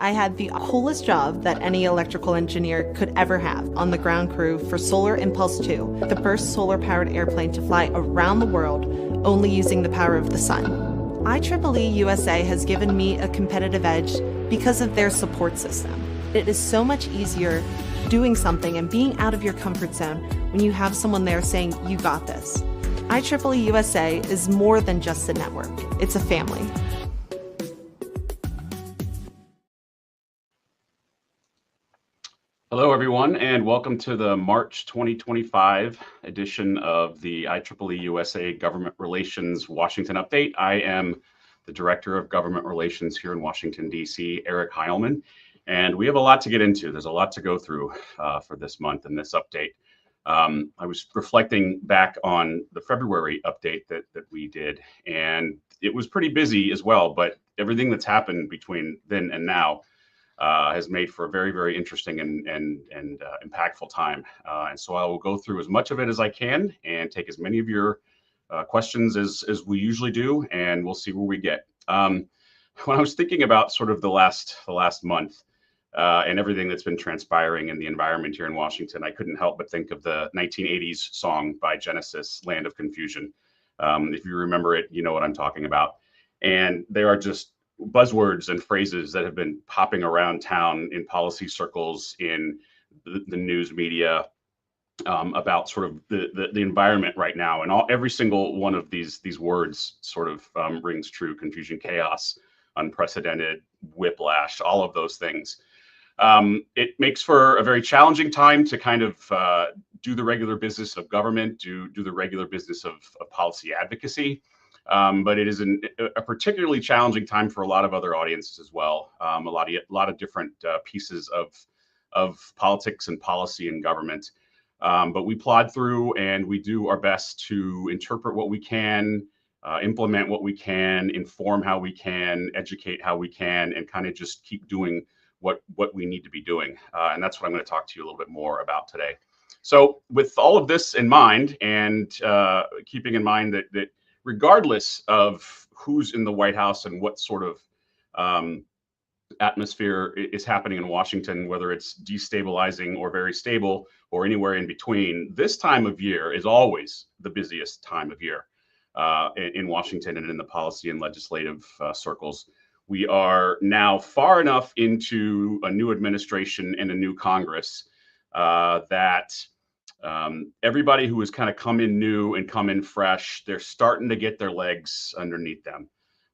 I had the coolest job that any electrical engineer could ever have on the ground crew for Solar Impulse 2, the first solar-powered airplane to fly around the world only using the power of the sun. IEEE-USA has given me a competitive edge because of their support system. It is so much easier doing something and being out of your comfort zone when you have someone there saying, "You got this." IEEE-USA is more than just a network. It's a family. Hello, everyone, and welcome to the March 2025 edition of the IEEE-USA Government Relations Washington Update. I am the Director of Government Relations here in Washington, D.C., Eric Heilman, and we have a lot to get into. There's a lot to go through for this month and this update. I was reflecting back on the February update that we did, and it was pretty busy as well, but everything that's happened between then and now has made for a very, very interesting and impactful time. And so I will go through as much of it as I can and take as many of your questions as we usually do, and we'll see where we get. When I was thinking about sort of the last month and everything that's been transpiring in the environment here in Washington, I couldn't help but think of the 1980s song by Genesis, "Land of Confusion." If you remember it, you know what I'm talking about. And there are just buzzwords and phrases that have been popping around town in policy circles, in the news media, about sort of the environment right now, and every single one of these words sort of rings true: confusion, chaos, unprecedented, whiplash, all of those things. It makes for a very challenging time to kind of do the regular business of government, do the regular business of policy advocacy. But it is a particularly challenging time for a lot of other audiences as well. A lot of different pieces of politics and policy and government. But we plod through and we do our best to interpret what we can, implement what we can, inform how we can, educate how we can, and kind of just keep doing what we need to be doing. And that's what I'm going to talk to you a little bit more about today. So with all of this in mind, and keeping in mind that regardless of who's in the White House and what sort of atmosphere is happening in Washington, whether it's destabilizing or very stable or anywhere in between, this time of year is always the busiest time of year in Washington and in the policy and legislative circles. We are now far enough into a new administration and a new Congress that everybody who has kind of come in new and come in fresh, they're starting to get their legs underneath them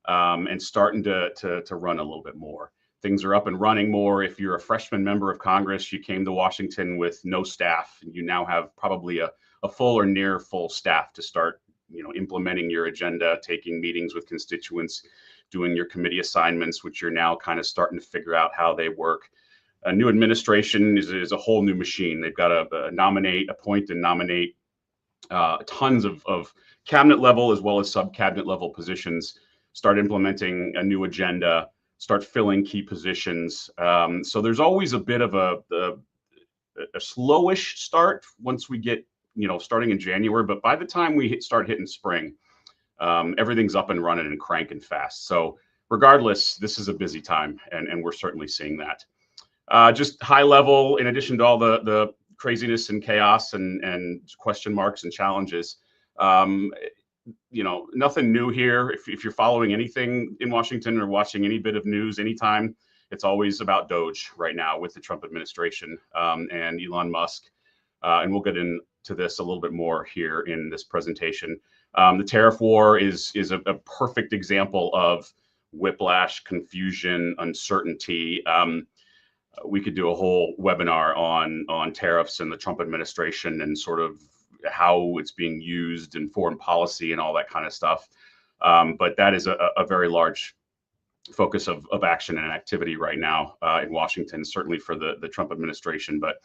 and starting to run a little bit more. Things are up and running more. If you're a freshman member of Congress, you came to Washington with no staff, and you now have probably a full or near full staff to start, implementing your agenda, taking meetings with constituents, doing your committee assignments, which you're now kind of starting to figure out how they work. A new administration is a whole new machine. They've got to appoint and nominate tons of cabinet level as well as sub-cabinet level positions, start implementing a new agenda, start filling key positions. So there's always a bit of a slowish start once we get, starting in January. But by the time we start hitting spring, everything's up and running and cranking fast. So regardless, this is a busy time, and we're certainly seeing that. Just high level, in addition to all the craziness and chaos and question marks and challenges, nothing new here. If you're following anything in Washington or watching any bit of news anytime, it's always about DOGE right now with the Trump administration and Elon Musk. And we'll get into this a little bit more here in this presentation. The tariff war is a perfect example of whiplash, confusion, uncertainty. We could do a whole webinar on tariffs and the Trump administration and sort of how it's being used in foreign policy and all that kind of stuff. But that is a very large focus of action and activity right now in Washington, certainly for the Trump administration, but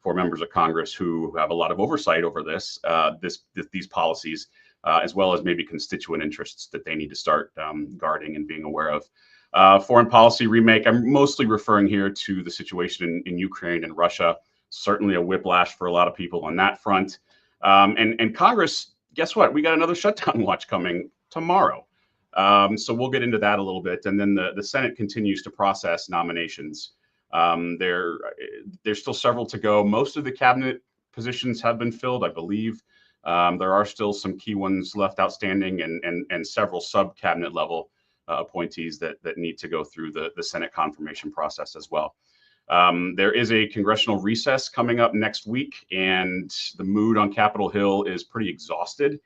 for members of Congress who have a lot of oversight over these policies, as well as maybe constituent interests that they need to start guarding and being aware of. Foreign policy remake, I'm mostly referring here to the situation in Ukraine and Russia. Certainly a whiplash for a lot of people on that front. And Congress, guess what? We got another shutdown watch coming tomorrow. So we'll get into that a little bit. And then the Senate continues to process nominations. There's still several to go. Most of the cabinet positions have been filled, I believe. There are still some key ones left outstanding, and several sub-cabinet level appointees that need to go through the Senate confirmation process as well. There is a congressional recess coming up next week, and the mood on Capitol Hill is pretty exhausted.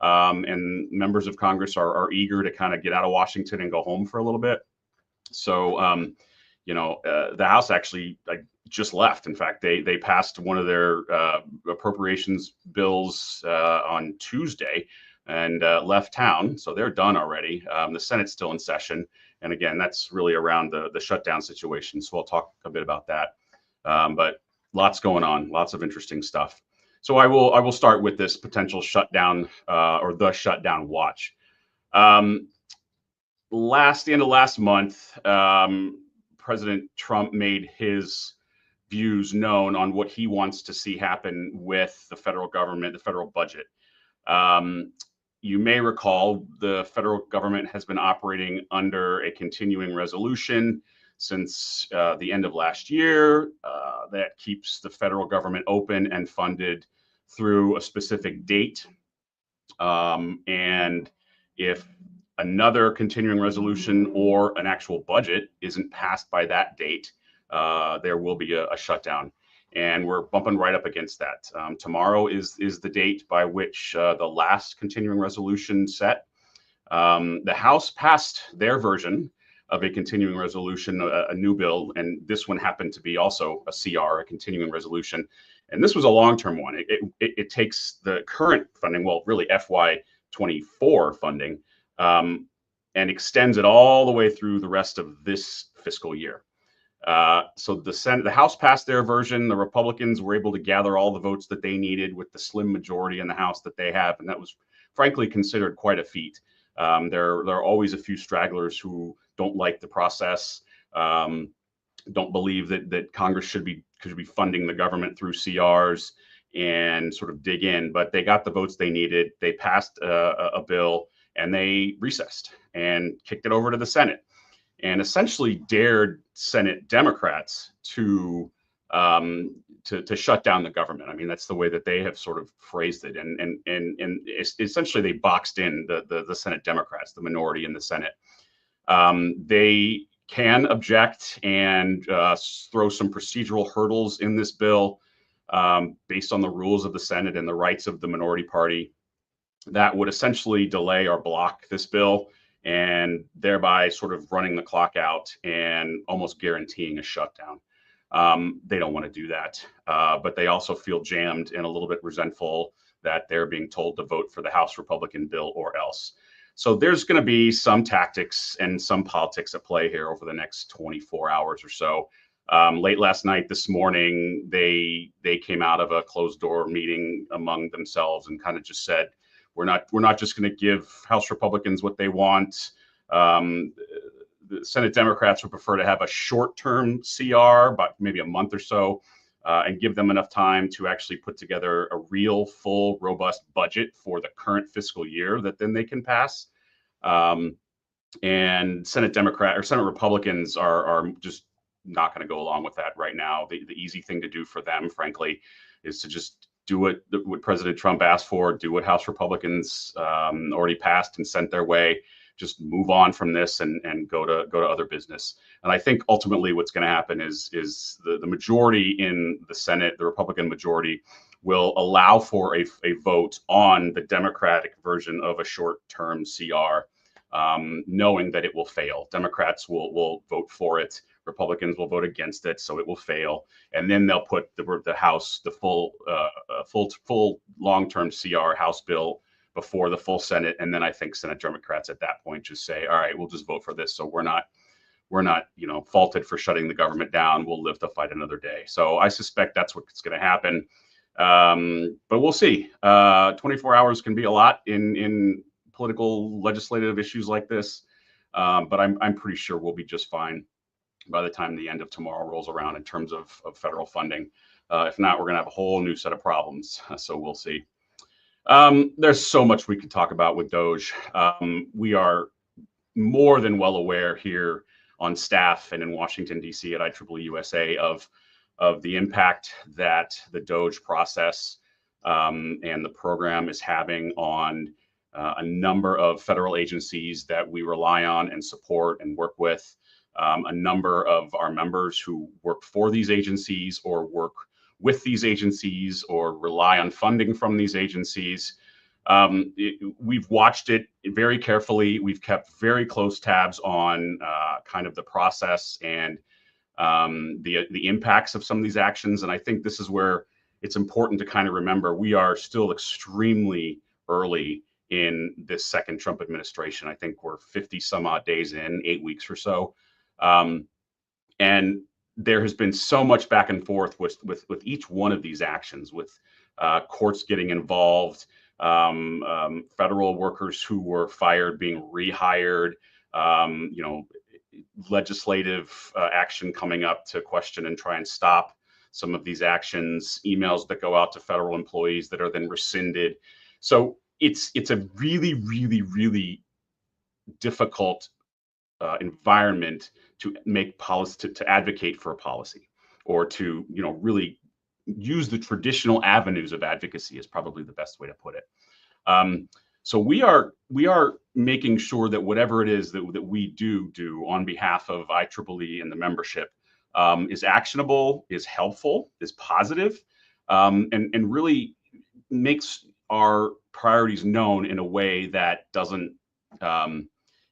And members of Congress are eager to kind of get out of Washington and go home for a little bit. So, the House actually just left. In fact, they passed one of their appropriations bills on Tuesday and left town. So they're done already. The Senate's still in session. And again, that's really around the shutdown situation. So I'll talk a bit about that. But lots going on, lots of interesting stuff. So I will start with this potential shutdown or the shutdown watch. The end of last month, President Trump made his views known on what he wants to see happen with the federal government, the federal budget. You may recall the federal government has been operating under a continuing resolution since the end of last year that keeps the federal government open and funded through a specific date. And if another continuing resolution or an actual budget isn't passed by that date, there will be a shutdown. And we're bumping right up against that. Tomorrow is the date by which the last continuing resolution set. The House passed their version of a continuing resolution, a new bill, and this one happened to be also a CR, a continuing resolution. And this was a long-term one. It takes the current funding, well, really FY24 funding, and extends it all the way through the rest of this fiscal year. So the House passed their version. The Republicans were able to gather all the votes that they needed with the slim majority in the House that they have, and that was frankly considered quite a feat. There are always a few stragglers who don't like the process, don't believe that Congress should be funding the government through CRs and sort of dig in, but they got the votes they needed. They passed a bill and they recessed and kicked it over to the Senate, and essentially dared Senate Democrats to shut down the government. I mean, that's the way that they have sort of phrased it, and essentially they boxed in the Senate Democrats, the minority in the Senate. They can object and throw some procedural hurdles in this bill based on the rules of the Senate and the rights of the minority party that would essentially delay or block this bill, and thereby sort of running the clock out and almost guaranteeing a shutdown. They don't want to do that, but they also feel jammed and a little bit resentful that they're being told to vote for the House Republican bill or else. So there's going to be some tactics and some politics at play here over the next 24 hours or so. Late last night, this morning, they came out of a closed door meeting among themselves and kind of just said, we're not just going to give House Republicans what they want. The Senate Democrats would prefer to have a short-term CR, but maybe a month or so, and give them enough time to actually put together a real, full, robust budget for the current fiscal year that then they can pass. And Senate Republicans are just not going to go along with that right now. The easy thing to do for them, frankly, is to just do what President Trump asked for, do what House Republicans already passed and sent their way, just move on from this and go to other business. And I think ultimately what's going to happen is the majority in the Senate, the Republican majority, will allow for a vote on the Democratic version of a short-term CR, knowing that it will fail. Democrats will vote for it. Republicans will vote against it, so it will fail. And then they'll put the House, the full long-term CR House bill before the full Senate. And then I think Senate Democrats at that point just say, all right, we'll just vote for this. So we're not faulted for shutting the government down. We'll live to fight another day. So I suspect that's what's going to happen. But we'll see. 24 hours can be a lot in political legislative issues like this. But I'm pretty sure we'll be just fine by the time the end of tomorrow rolls around in terms of federal funding. If not, we're going to have a whole new set of problems. So we'll see. There's so much we could talk about with DOGE. We are more than well aware here on staff and in Washington, D.C. at IEEE-USA of the impact that the DOGE process and the program is having on a number of federal agencies that we rely on and support and work with, a number of our members who work for these agencies or work with these agencies or rely on funding from these agencies. We've watched it very carefully. We've kept very close tabs on kind of the process and the impacts of some of these actions. And I think this is where it's important to kind of remember we are still extremely early in this second Trump administration. I think we're 50 some odd days in, 8 weeks or so. And there has been so much back and forth with each one of these actions, with courts getting involved, federal workers who were fired being rehired, legislative action coming up to question and try and stop some of these actions, emails that go out to federal employees that are then rescinded. So it's a really, really, really difficult environment to make policy, to advocate for a policy, or to really use the traditional avenues of advocacy is probably the best way to put it. So we are making sure that whatever it is that we do on behalf of IEEE and the membership is actionable, is helpful, is positive, and really makes our priorities known in a way that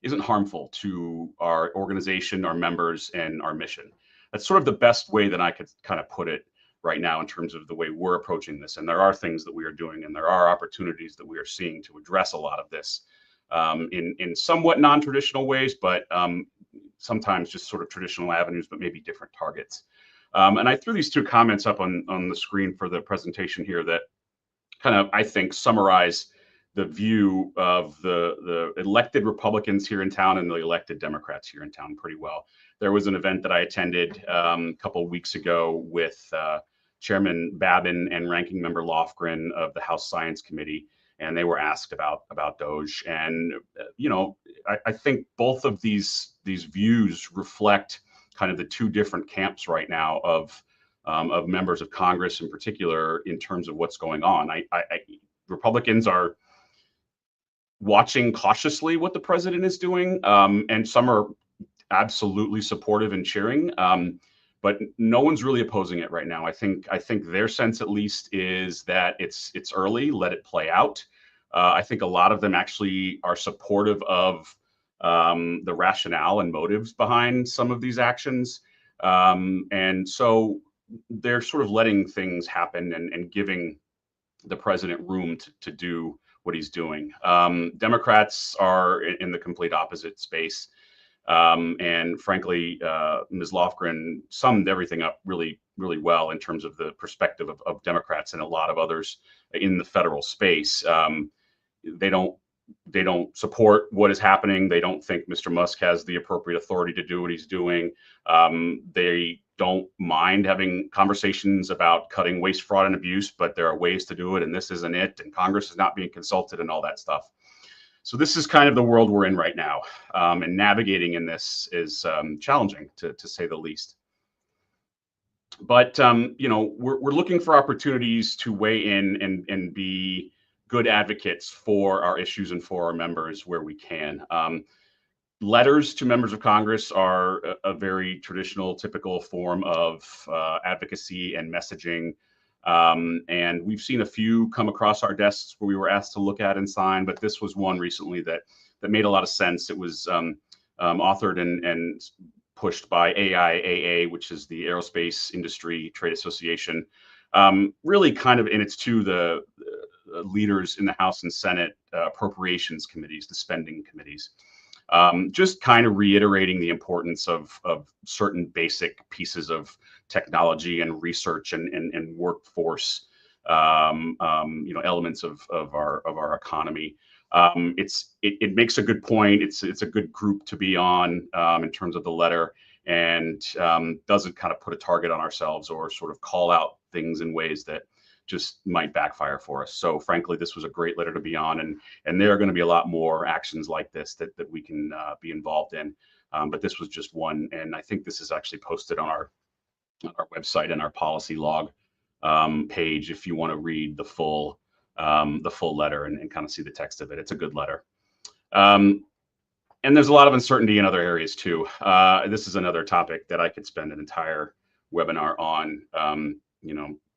isn't harmful to our organization, our members, and our mission. That's sort of the best way that I could kind of put it right now in terms of the way we're approaching this. And there are things that we are doing, and there are opportunities that we are seeing to address a lot of this in somewhat non-traditional ways, but sometimes just sort of traditional avenues, but maybe different targets. And I threw these two comments up on the screen for the presentation here that kind of, I think, summarize the view of the elected Republicans here in town and the elected Democrats here in town pretty well. There was an event that I attended a couple of weeks ago with Chairman Babin and Ranking Member Lofgren of the House Science Committee, and they were asked about DOGE. And I think both of these views reflect kind of the two different camps right now of members of Congress in particular in terms of what's going on. Republicans are watching cautiously what the president is doing, and some are absolutely supportive and cheering, but no one's really opposing it right now. I think their sense, at least, is that it's early, let it play out. I think a lot of them actually are supportive of the rationale and motives behind some of these actions, and so they're sort of letting things happen and giving the president room to do what he's doing. Democrats are in the complete opposite space. And frankly, Ms. Lofgren summed everything up really, really well in terms of the perspective of Democrats and a lot of others in the federal space. They don't support what is happening. They don't think Mr. Musk has the appropriate authority to do what he's doing. They don't mind having conversations about cutting waste, fraud, and abuse, but there are ways to do it, and this isn't it, and Congress is not being consulted and all that stuff. So this is kind of the world we're in right now, and navigating in this is challenging, to say the least. But we're looking for opportunities to weigh in and be good advocates for our issues and for our members where we can. Letters to members of Congress are a very traditional, typical form of advocacy and messaging. And we've seen a few come across our desks where we were asked to look at and sign, but this was one recently that made a lot of sense. It was authored and pushed by AIAA, which is the Aerospace Industry Trade Association, really kind of, and it's to the leaders in the House and Senate appropriations committees, the spending committees. Just kind of reiterating the importance of certain basic pieces of technology and research and workforce, elements of our economy. It makes a good point. It's a good group to be on in terms of the letter, and doesn't kind of put a target on ourselves or sort of call out things in ways that just might backfire for us. So frankly, this was a great letter to be on, and there are going to be a lot more actions like this that we can be involved in. But this was just one, and I think this is actually posted on our website and our policy log page if you want to read the full letter and kind of see the text of it. It's a good letter. And there's a lot of uncertainty in other areas too. This is another topic that I could spend an entire webinar on,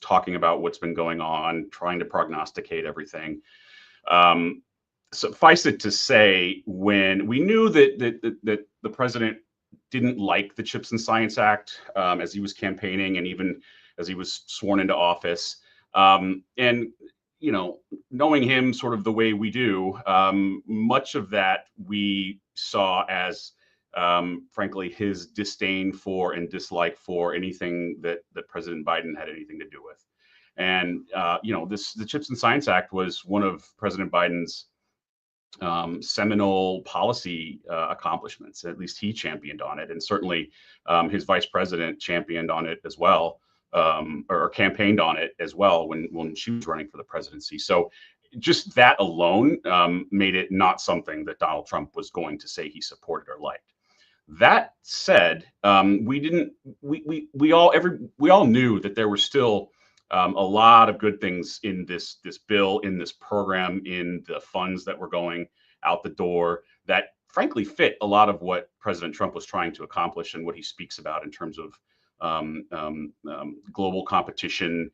talking about what's been going on, trying to prognosticate everything. Suffice it to say, when we knew that the president didn't like the CHIPS and Science Act as he was campaigning and even as he was sworn into office, and knowing him sort of the way we do, much of that we saw as frankly his disdain for and dislike for anything that President Biden had anything to do with. And the CHIPS and Science Act was one of President Biden's seminal policy accomplishments. At least he championed on it, and certainly his vice president championed on it as well, or campaigned on it as well when she was running for the presidency. So just that alone made it not something that Donald Trump was going to say he supported or liked. That said, we all knew that there were still a lot of good things in this bill, in this program, in the funds that were going out the door that frankly fit a lot of what President Trump was trying to accomplish and what he speaks about in terms of global competition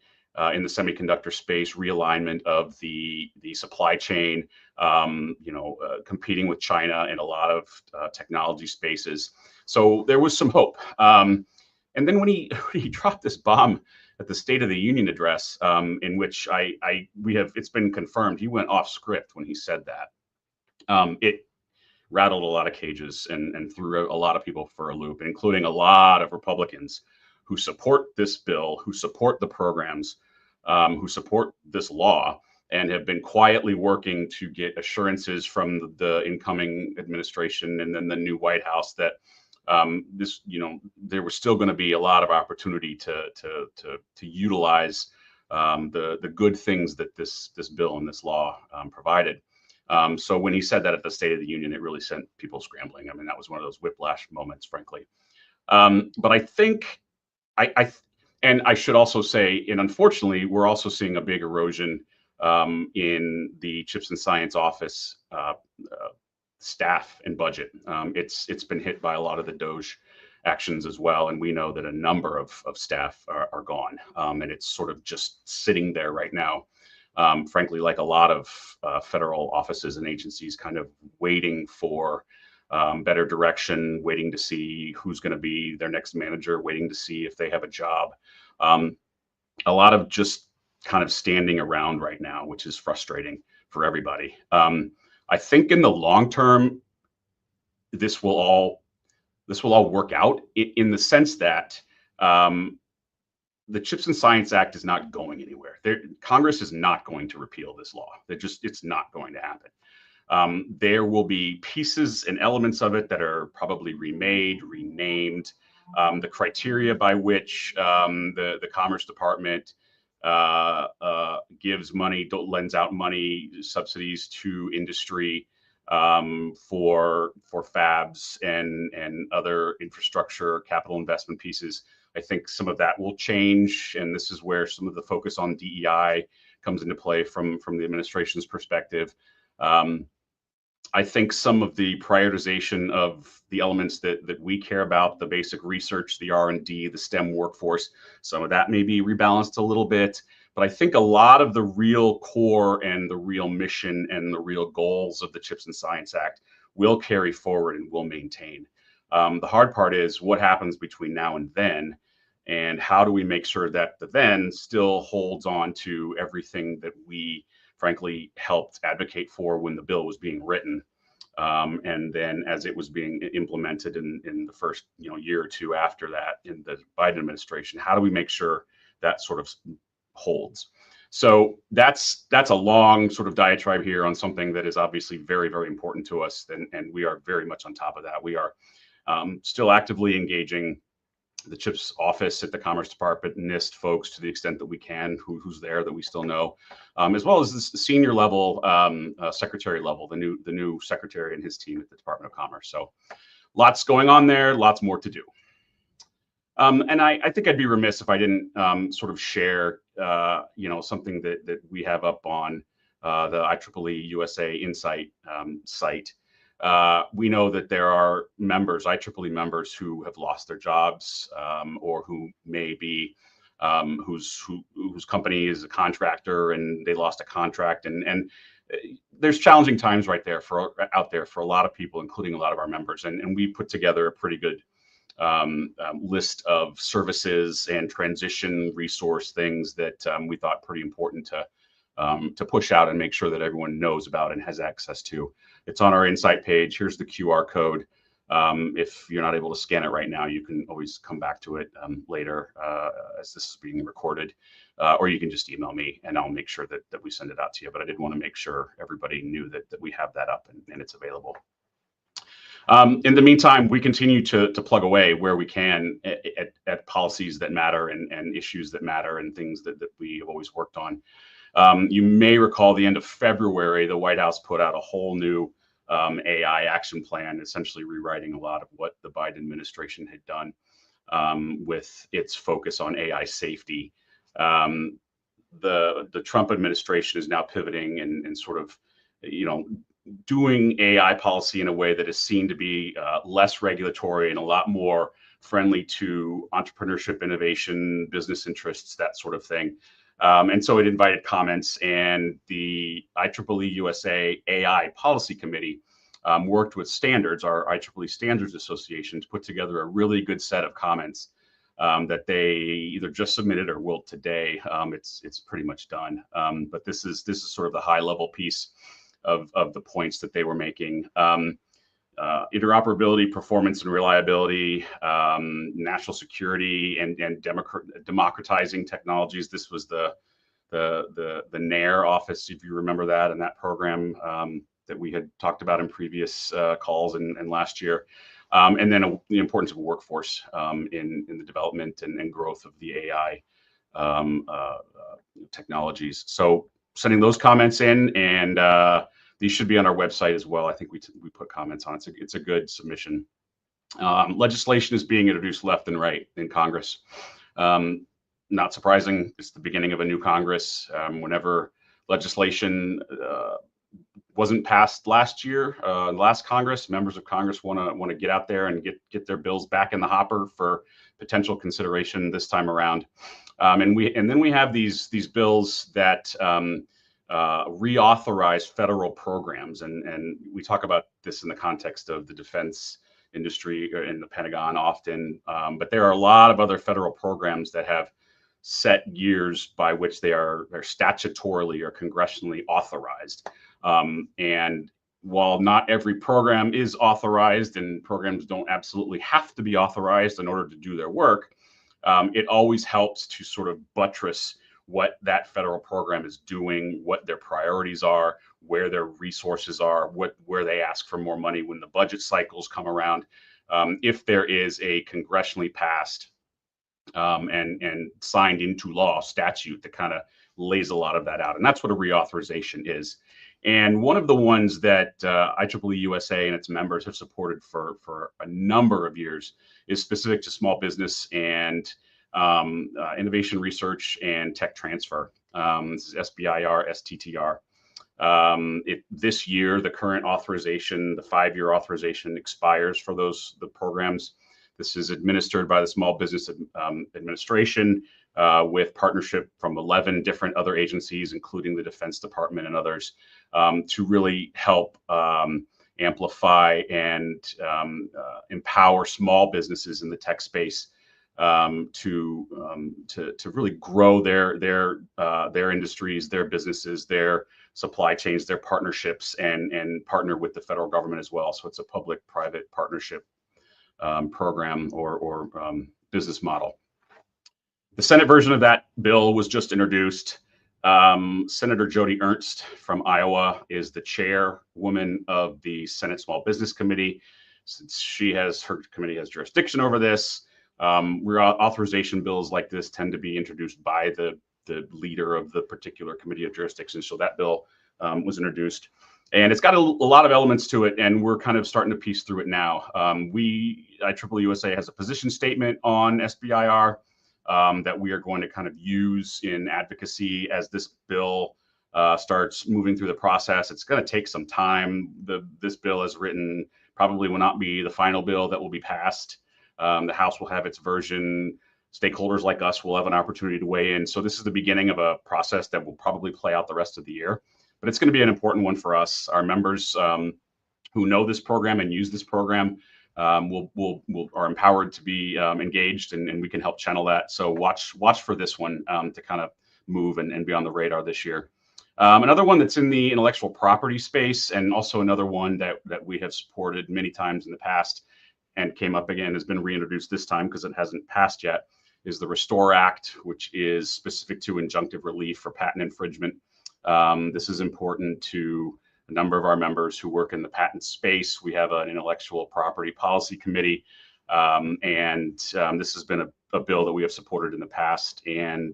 in the semiconductor space, realignment of the supply chain, competing with China in a lot of technology spaces. So there was some hope. And then when he dropped this bomb at the State of the Union address, in which it's been confirmed he went off script when he said that. It rattled a lot of cages and threw a lot of people for a loop, including a lot of Republicans who support this bill, who support the programs, who support this law, and have been quietly working to get assurances from the incoming administration and then the new White House that there was still going to be a lot of opportunity to utilize the good things that this bill and this law provided. So when he said that at the State of the Union, it really sent people scrambling. I mean, that was one of those whiplash moments, frankly. But I think and I should also say, and unfortunately, we're also seeing a big erosion in the CHIPS and Science Office staff and budget. It's been hit by a lot of the DOGE actions as well, and we know that a number of staff are gone, and it's sort of just sitting there right now. Frankly, like a lot of federal offices and agencies, kind of waiting for better direction, waiting to see who's going to be their next manager, waiting to see if they have a job. A lot of just kind of standing around right now, which is frustrating for everybody. I think in the long term, this will all work out in the sense that the CHIPS and Science Act is not going anywhere. Congress is not going to repeal this law. It's not going to happen. There will be pieces and elements of it that are probably remade, renamed. The criteria by which the Commerce Department gives money, lends out money, subsidies to industry for fabs and other infrastructure, capital investment pieces. I think some of that will change, and this is where some of the focus on DEI comes into play from the administration's perspective. I think some of the prioritization of the elements that we care about, the basic research, the R&D, the STEM workforce, some of that may be rebalanced a little bit. But I think a lot of the real core and the real mission and the real goals of the CHIPS and Science Act will carry forward and will maintain. The hard part is what happens between now and then, and how do we make sure that the then still holds on to everything that we frankly helped advocate for when the bill was being written, and then as it was being implemented in the first year or two after that in the Biden administration. How do we make sure that sort of holds? So that's a long sort of diatribe here on something that is obviously very, very important to us, and we are very much on top of that. We are still actively engaging the CHIPS office at the Commerce Department, NIST folks to the extent that we can, who's there that we still know, as well as the senior level, secretary level, the new secretary and his team at the Department of Commerce. So lots going on there, lots more to do. And I think I'd be remiss if I didn't sort of share, something that we have up on the IEEE-USA Insight site. We know that there are members, IEEE members, who have lost their jobs, or who may be whose company is a contractor and they lost a contract, and there's challenging times out there for a lot of people, including a lot of our members, and we put together a pretty good list of services and transition resource things that we thought pretty important to push out and make sure that everyone knows about and has access to. It's on our Insight page. Here's the QR code. If you're not able to scan it right now, you can always come back to it later as this is being recorded, or you can just email me and I'll make sure that we send it out to you. But I did want to make sure everybody knew that we have that up and it's available. In the meantime, we continue to plug away where we can at policies that matter and issues that matter and things that we have always worked on. You may recall the end of February, the White House put out a whole new AI action plan, essentially rewriting a lot of what the Biden administration had done with its focus on AI safety. The Trump administration is now pivoting and sort of, doing AI policy in a way that is seen to be less regulatory and a lot more friendly to entrepreneurship, innovation, business interests, that sort of thing. And so it invited comments, and the IEEE-USA AI Policy Committee worked with Standards, our IEEE Standards Association, to put together a really good set of comments that they either just submitted or will today. It's pretty much done, but this is sort of the high level piece of the points that they were making. Interoperability, performance and reliability, national security, and democratizing technologies. This was the NAIR office, if you remember that, and that program that we had talked about in previous calls and last year. And then the importance of a workforce in the development and growth of the AI technologies. So sending those comments in, and these should be on our website as well. I think we put comments on it. It's a good submission. Legislation is being introduced left and right in Congress. Not surprising. It's the beginning of a new Congress. Whenever legislation wasn't passed last year, last Congress, members of Congress want to get out there and get their bills back in the hopper for potential consideration this time around. And then we have these bills that reauthorize federal programs, and we talk about this in the context of the defense industry or in the Pentagon often, but there are a lot of other federal programs that have set years by which they're statutorily or congressionally authorized. And while not every program is authorized, and programs don't absolutely have to be authorized in order to do their work, it always helps to sort of buttress what that federal program is doing, what their priorities are, where their resources are, where they ask for more money when the budget cycles come around. If there is a congressionally passed and signed into law statute that kind of lays a lot of that out. And that's what a reauthorization is. And one of the ones that IEEE-USA and its members have supported for a number of years is specific to small business and innovation research and tech transfer. This is SBIR, STTR. This year, the current authorization, the 5-year authorization, expires for the programs. This is administered by the Small Business Administration with partnership from 11 different other agencies, including the Defense Department and others, to really help amplify and empower small businesses in the tech space to really grow their industries, their businesses, their supply chains, their partnerships, and partner with the federal government as well. So it's a public-private partnership program or business model. The Senate version of that bill was just introduced. Senator Joni Ernst from Iowa is the chairwoman of the Senate Small Business Committee. Since her committee has jurisdiction over this, Authorization bills like this tend to be introduced by the leader of the particular committee of jurisdiction. So that bill was introduced. And it's got a lot of elements to it, and we're kind of starting to piece through it now. IEEE-USA has a position statement on SBIR that we are going to kind of use in advocacy as this bill starts moving through the process. It's going to take some time. This bill as written probably will not be the final bill that will be passed. The House will have its version. Stakeholders like us will have an opportunity to weigh in. So this is the beginning of a process that will probably play out the rest of the year. But it's going to be an important one for us. Our members who know this program and use this program are empowered to be engaged, and we can help channel that. So watch for this one to kind of move and be on the radar this year. Another one that's in the intellectual property space, and also another one that we have supported many times in the past and came up again, has been reintroduced this time because it hasn't passed yet, is the Restore Act, which is specific to injunctive relief for patent infringement. This is important to a number of our members who work in the patent space. We have an intellectual property policy committee, and this has been a bill that we have supported in the past. And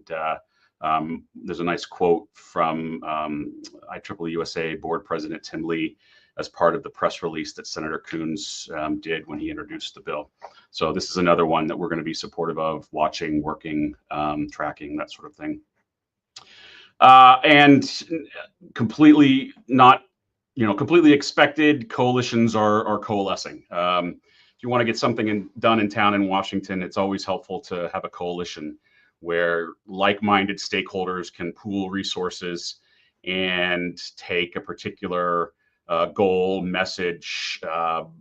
there's a nice quote from IEEE-USA Board President Tim Lee as part of the press release that Senator Coons did when he introduced the bill. So this is another one that we're going to be supportive of, watching, working, tracking, that sort of thing. And completely not, completely expected, coalitions are coalescing. If you want to get something done in town in Washington, it's always helpful to have a coalition where like-minded stakeholders can pool resources and take a particular goal, message,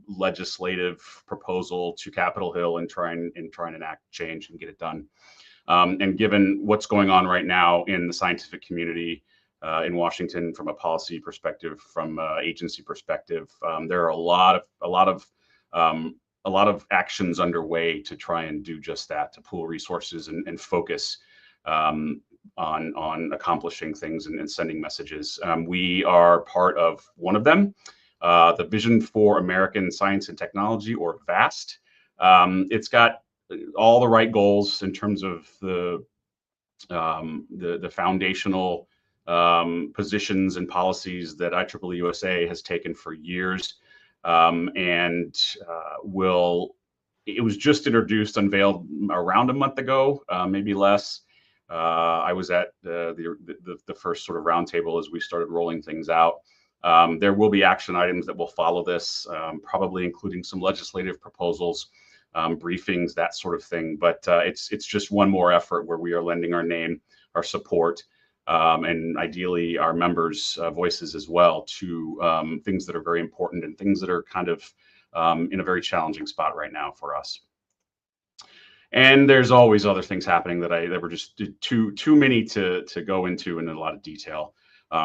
legislative proposal to Capitol Hill and try and enact change and get it done. And given what's going on right now in the scientific community in Washington, from a policy perspective, from an agency perspective, there are a lot of actions underway to try and do just that, to pool resources and focus on accomplishing things and sending messages. We are part of one of them, the Vision for American Science and Technology, or VAST. It's got all the right goals in terms of the foundational positions and policies that IEEE-USA has taken for years, it was just unveiled around a month ago, maybe less. I was at the first sort of roundtable as we started rolling things out. There will be action items that will follow this, probably including some legislative proposals, briefings, that sort of thing. But it's just one more effort where we are lending our name, our support, and ideally our members' voices as well to things that are very important and things that are kind of in a very challenging spot right now for us. And there's always other things happening that were just too many to go into in a lot of detail.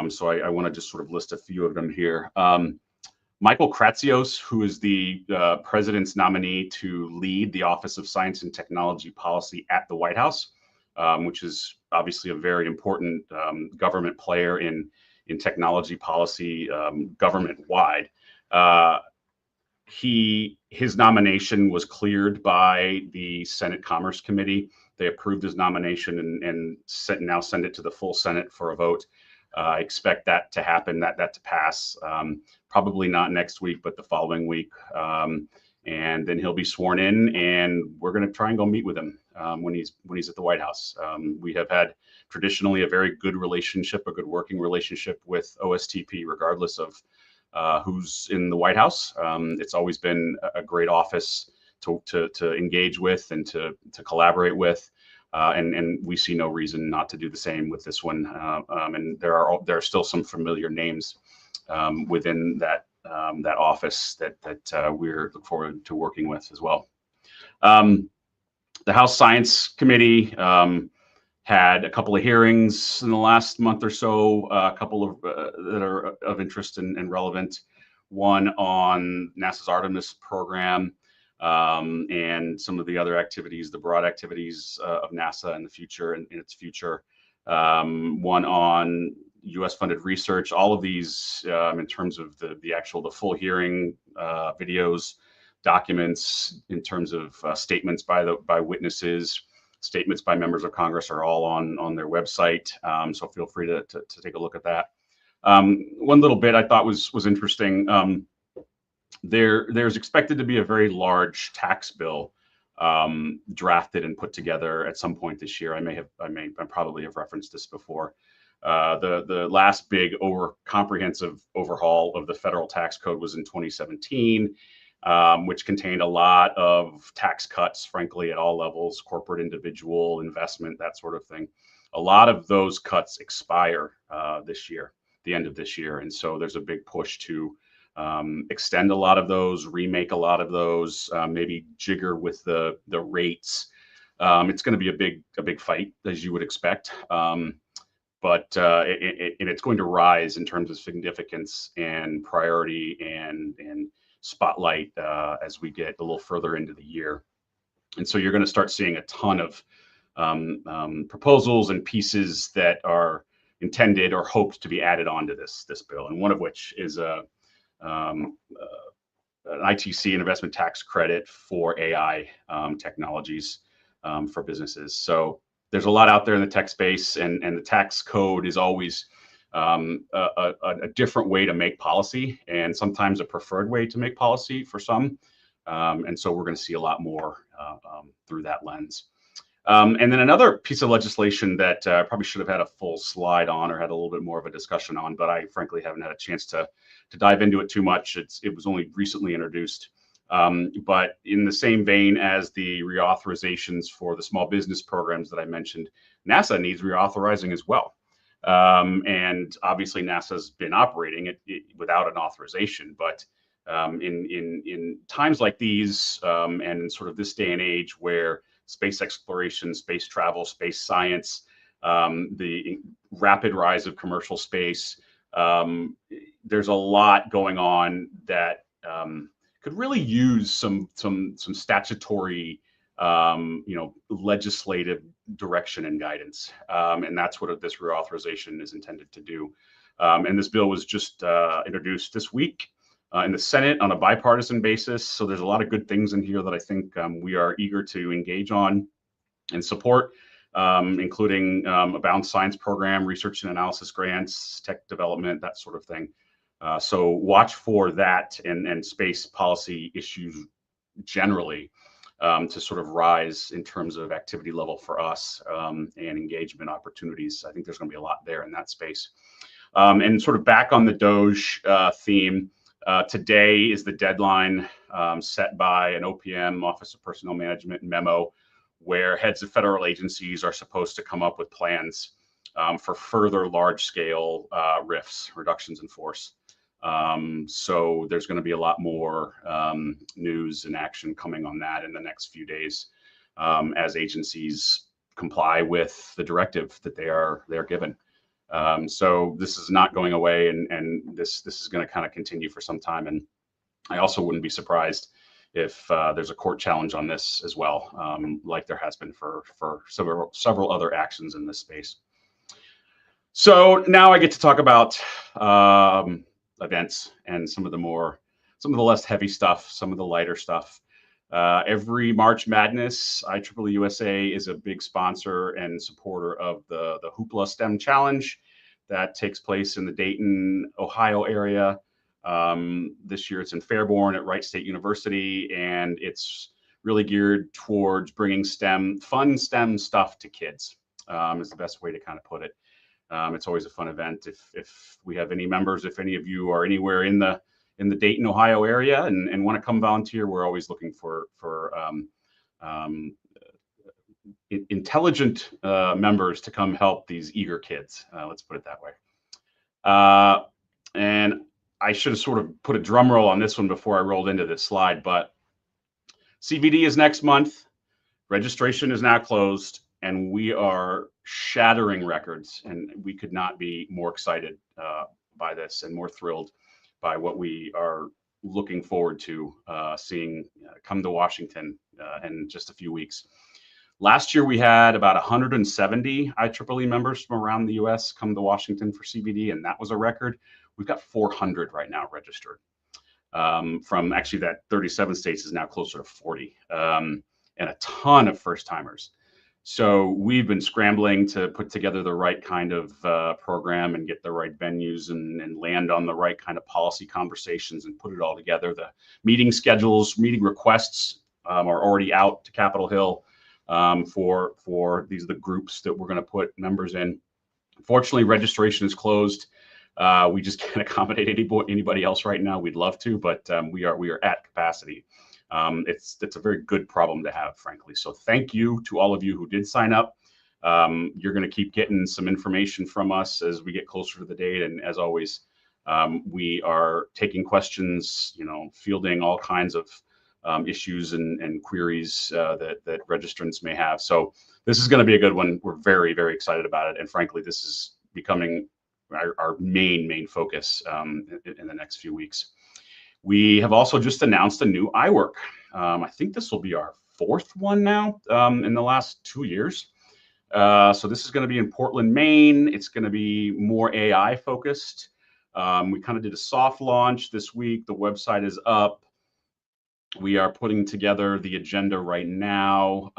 So I want to just sort of list a few of them here. Michael Kratsios, who is the president's nominee to lead the Office of Science and Technology Policy at the White House, which is obviously a very important government player in technology policy government-wide. His nomination was cleared by the Senate Commerce Committee. They approved his nomination and now send it to the full Senate for a vote. I expect that to happen, that to pass, probably not next week, but the following week. And then he'll be sworn in, and we're going to try and go meet with him when he's at the White House. We have had traditionally a very good relationship, a good working relationship with OSTP, regardless of who's in the White House. It's always been a great office to engage with and to collaborate with. And we see no reason not to do the same with this one. And there are still some familiar names within that office that we're look forward to working with as well. The House Science Committee had a couple of hearings in the last month or so, a couple of that are of interest and relevant. One on NASA's Artemis program, and some of the other activities, the broad activities of NASA in the future and in its future. One on U.S. funded research. All of these, in terms of the full hearing videos, documents in terms of statements by witnesses, statements by members of Congress are all on their website. So feel free to take a look at that. One little bit I thought was interesting. There's expected to be a very large tax bill drafted and put together at some point this year. I probably have referenced this before. The last big comprehensive overhaul of the federal tax code was in 2017, which contained a lot of tax cuts, frankly, at all levels, corporate, individual, investment, that sort of thing. A lot of those cuts expire this year, the end of this year. And so there's a big push to extend a lot of those, remake a lot of those, maybe jigger with the rates. It's going to be a big fight, as you would expect. But it's going to rise in terms of significance and priority and spotlight as we get a little further into the year. And so you're going to start seeing a ton of proposals and pieces that are intended or hoped to be added onto this bill, and one of which is an ITC, an investment tax credit for AI technologies for businesses. So there's a lot out there in the tech space, and the tax code is always a different way to make policy, and sometimes a preferred way to make policy for some. And so we're going to see a lot more through that lens. And then another piece of legislation that I probably should have had a full slide on or had a little bit more of a discussion on, but I frankly haven't had a chance to dive into it too much. It was only recently introduced. But in the same vein as the reauthorizations for the small business programs that I mentioned, NASA needs reauthorizing as well. And obviously NASA's been operating it without an authorization, but in times like these and in sort of this day and age where space exploration, space travel, space science, the rapid rise of commercial space, there's a lot going on that could really use some statutory, legislative direction and guidance, and that's what this reauthorization is intended to do. And this bill was just introduced this week in the Senate on a bipartisan basis. So there's a lot of good things in here that I think we are eager to engage on and support, including a balanced science program, research and analysis grants, tech development, that sort of thing. So watch for that and space policy issues generally to sort of rise in terms of activity level for us and engagement opportunities. I think there's going to be a lot there in that space. And sort of back on the DOGE theme, today is the deadline set by an OPM, Office of Personnel Management memo, where heads of federal agencies are supposed to come up with plans for further large-scale RIFs, reductions in force. So there's going to be a lot more news and action coming on that in the next few days as agencies comply with the directive that they are given. So this is not going away, and this is going to kind of continue for some time. And I also wouldn't be surprised if there's a court challenge on this as well, like there has been for several other actions in this space. So now I get to talk about events and some of the less heavy stuff, some of the lighter stuff. Every March Madness, IEEE-USA is a big sponsor and supporter of the Hoopla STEM Challenge that takes place in the Dayton, Ohio area. This year it's in Fairborn at Wright State University, and it's really geared towards bringing fun STEM stuff to kids, is the best way to kind of put it. It's always a fun event. If we have any members, if any of you are anywhere in the Dayton, Ohio area and want to come volunteer, we're always looking for intelligent members to come help these eager kids. Let's put it that way. And I should have sort of put a drum roll on this one before I rolled into this slide, but CVD is next month. Registration is now closed, and we are shattering records, and we could not be more excited by this and more thrilled by what we are looking forward to seeing come to Washington in just a few weeks. Last year, we had about 170 IEEE members from around the US come to Washington for CVD, and that was a record. We've got 400 right now registered. from actually that 37 states is now closer to 40, and a ton of first timers. So we've been scrambling to put together the right kind of program and get the right venues and land on the right kind of policy conversations and put it all together. The meeting schedules, meeting requests are already out to Capitol Hill for these are the groups that we're going to put members in. Unfortunately, registration is closed. We just can't accommodate anybody else right now. We'd love to, but we are at capacity. It's a very good problem to have, frankly. So thank you to all of you who did sign up. You're going to keep getting some information from us as we get closer to the date. And as always, we are taking questions, fielding all kinds of issues and queries that registrants may have. So this is going to be a good one. We're very, very excited about it. And frankly, this is becoming our main focus in the next few weeks. We have also just announced a new iWork. I think this will be our 4th one now in the last 2 years. So this is going to be in Portland, Maine. It's going to be more AI focused. We kind of did a soft launch this week. The website is up. We are putting together the agenda right now.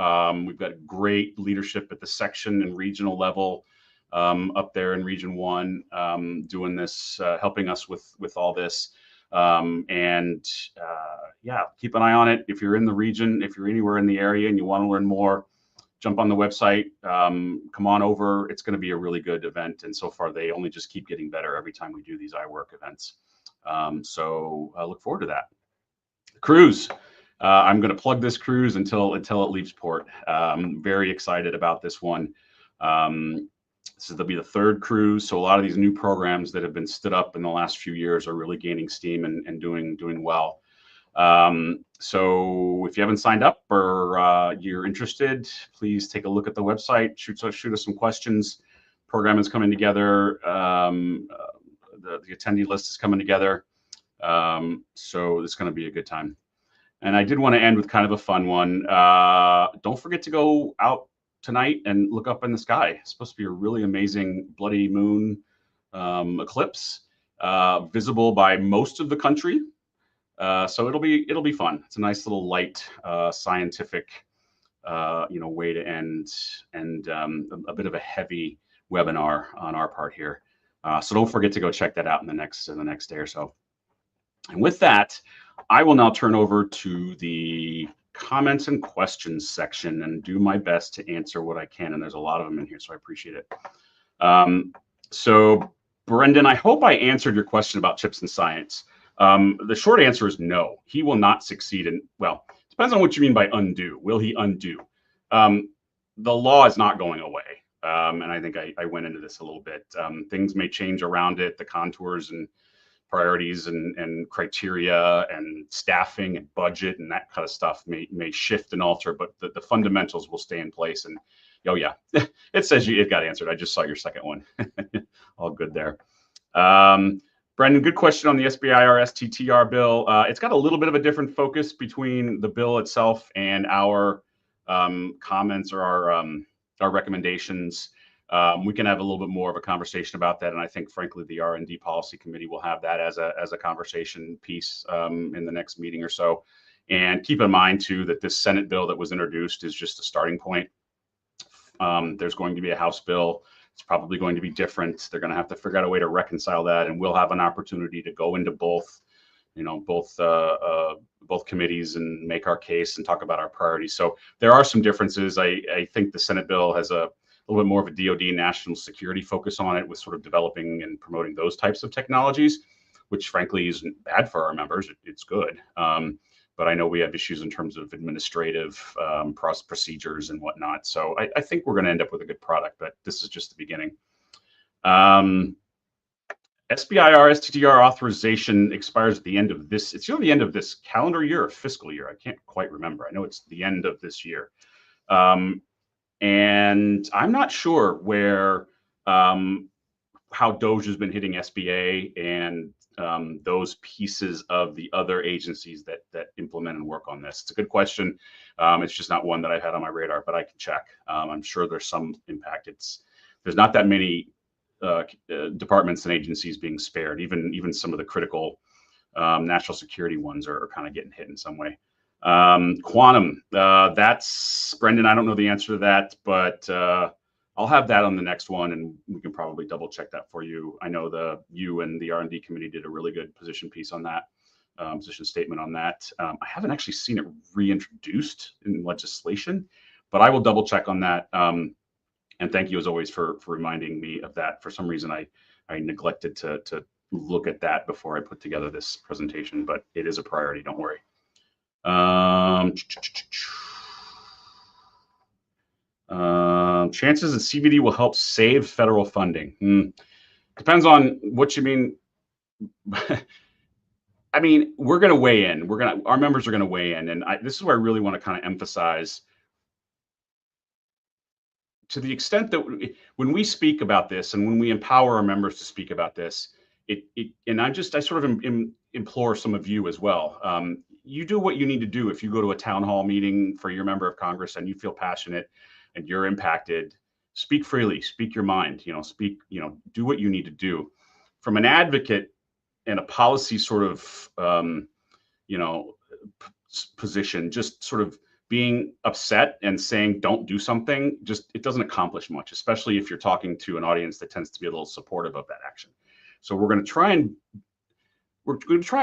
We've got great leadership at the section and regional level up there in Region 1 doing this, helping us with all this. Yeah, keep an eye on it. If you're in the region, if you're anywhere in the area and you want to learn more, jump on the website, come on over. It's going to be a really good event. And so far, they only just keep getting better every time we do these iWork events. So I look forward to that. Cruise. I'm going to plug this cruise until it leaves port. I'm very excited about this one. This will be the 3rd cruise. So a lot of these new programs that have been stood up in the last few years are really gaining steam and doing well. So if you haven't signed up or you're interested, please take a look at the website, shoot us some questions. Program is coming together. The attendee list is coming together. So it's going to be a good time. And I did want to end with kind of a fun one. Don't forget to go out tonight and look up in the sky. It's supposed to be a really amazing bloody moon eclipse, visible by most of the country. So it'll be fun. It's a nice little light scientific way to end and a bit of a heavy webinar on our part here. So don't forget to go check that out in the next day or so. And with that, I will now turn over to the comments and questions section and do my best to answer what I can. And there's a lot of them in here, so I appreciate it. So Brendan, I hope I answered your question about chips and science. The short answer is no, he will not succeed in, well, depends on what you mean by undo. Will he undo? The law is not going away. And I think I went into this a little bit. Things may change around it, the contours and priorities and criteria and staffing and budget and that kind of stuff may shift and alter, but the fundamentals will stay in place. And oh yeah, it says it got answered. I just saw your second one. All good there. Brendan, good question on the SBIR STTR bill. It's got a little bit of a different focus between the bill itself and our comments or our recommendations. We can have a little bit more of a conversation about that, and I think, frankly, the R&D Policy Committee will have that as a conversation piece in the next meeting or so. And keep in mind too that this Senate bill that was introduced is just a starting point. There's going to be a House bill. It's probably going to be different. They're going to have to figure out a way to reconcile that, and we'll have an opportunity to go into both committees and make our case and talk about our priorities. So there are some differences. I think the Senate bill has a little bit more of a DoD national security focus on it, with sort of developing and promoting those types of technologies, which frankly isn't bad for our members. It's good. But I know we have issues in terms of administrative procedures and whatnot. So I think we're going to end up with a good product, but this is just the beginning. SBIR STTR authorization expires at the end of this. It's the end of this calendar year or fiscal year. I can't quite remember. I know it's the end of this year. And I'm not sure where how DOGE has been hitting SBA and those pieces of the other agencies that implement and work on this. It's a good question. It's just not one that I've had on my radar, but I can check. I'm sure there's some impact. There's not that many departments and agencies being spared. Even some of the critical national security ones are kind of getting hit in some way. Quantum, that's Brendan. I don't know the answer to that, but I'll have that on the next one, and we can probably double check that for you. I know you and the R&D committee did a really good position piece on that, position statement on that. I haven't actually seen it reintroduced in legislation, but I will double check on that. And thank you as always for reminding me of that. For some reason, I neglected to look at that before I put together this presentation, but it is a priority, don't worry. Chances that CVD will help save federal funding. Depends on what you mean. I mean, we're going to weigh in. Our members are going to weigh in, and this is where I really want to kind of emphasize, to the extent that when we speak about this and when we empower our members to speak about this, and I sort of implore some of you as well. You do what you need to do. If you go to a town hall meeting for your member of Congress and you feel passionate and you're impacted, speak freely, speak your mind, do what you need to do. From an advocate and a policy sort of, position, just sort of being upset and saying don't do something, it doesn't accomplish much, especially if you're talking to an audience that tends to be a little supportive of that action. So we're going to try and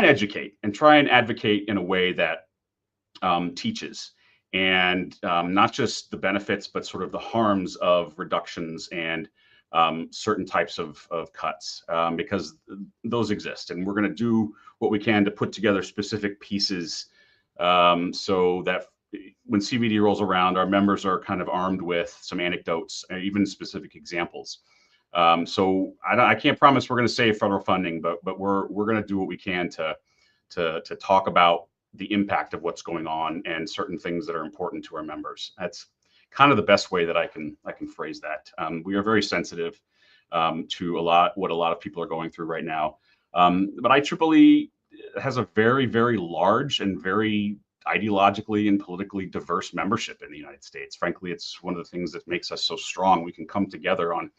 educate and try and advocate in a way that teaches, and not just the benefits, but sort of the harms of reductions and certain types of cuts, because those exist. And we're going to do what we can to put together specific pieces so that when CVD rolls around, our members are kind of armed with some anecdotes, even specific examples. So I can't promise we're going to save federal funding, but we're going to do what we can to talk about the impact of what's going on and certain things that are important to our members. That's kind of the best way that I can phrase that. We are very sensitive to what a lot of people are going through right now. But IEEE has a very, very large and very ideologically and politically diverse membership in the United States. Frankly, it's one of the things that makes us so strong. We can come together on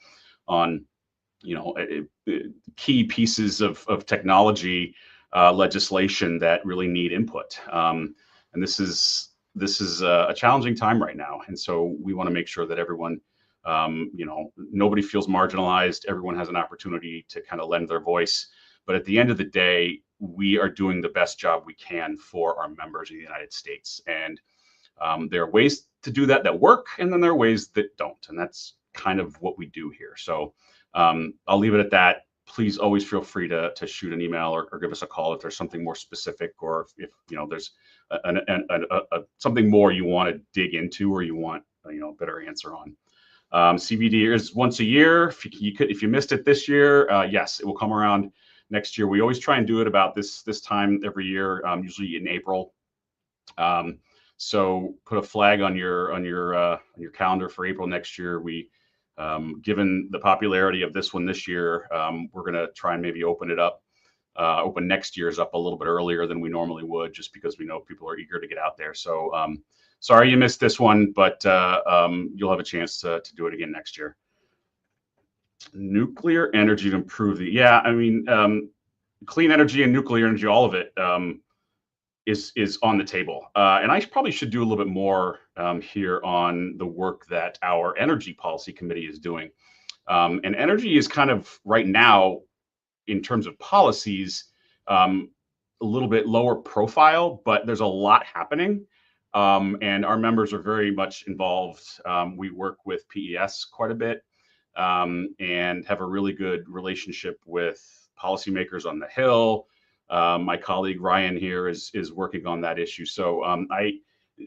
key pieces of technology legislation that really need input. And this is a challenging time right now. And so we want to make sure that everyone, nobody feels marginalized. Everyone has an opportunity to kind of lend their voice. But at the end of the day, we are doing the best job we can for our members in the United States. And there are ways to do that work, and then there are ways that don't. And that's kind of what we do here. So I'll leave it at that. Please always feel free to shoot an email or give us a call if there's something more specific, or if there's something more you want to dig into or you want a better answer on. CVD is once a year. If you missed it this year, yes, it will come around next year. We always try and do it about this time every year, usually in April. So put a flag on your calendar for April next year. Given the popularity of this one this year, we're going to try and maybe open next year's up a little bit earlier than we normally would, just because we know people are eager to get out there. So sorry you missed this one, but you'll have a chance to do it again next year. Nuclear energy to improve clean energy and nuclear energy, all of it is on the table. And I probably should do a little bit more here on the work that our Energy Policy Committee is doing. And energy is kind of right now, in terms of policies, a little bit lower profile, but there's a lot happening. And our members are very much involved. We work with PES quite a bit and have a really good relationship with policymakers on the Hill. My colleague Ryan here is working on that issue. So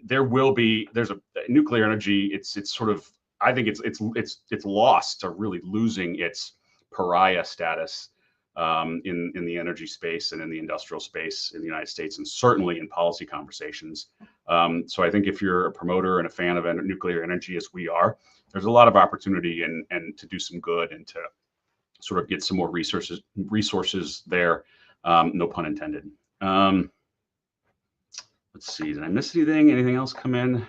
there's a nuclear energy. It's sort of, I think it's lost to really losing its pariah status in the energy space and in the industrial space in the United States, and certainly in policy conversations. So I think if you're a promoter and a fan of nuclear energy, as we are, there's a lot of opportunity and to do some good and to sort of get some more resources there. No pun intended. Let's see, did I miss anything? Anything else come in?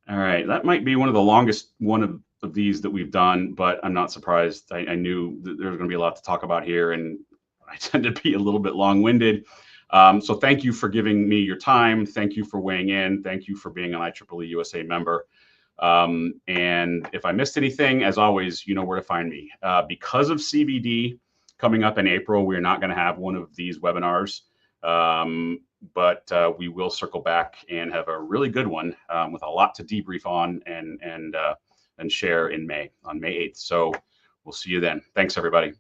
All right, that might be one of the longest one of these that we've done, but I'm not surprised. I knew that there was going to be a lot to talk about here, and I tend to be a little bit long-winded. So thank you for giving me your time. Thank you for weighing in. Thank you for being an IEEE-USA member. And if I missed anything, as always, you know where to find me. Because of CVD coming up in April, we're not going to have one of these webinars, but we will circle back and have a really good one with a lot to debrief on and share on May 8th. So we'll see you then. Thanks, everybody.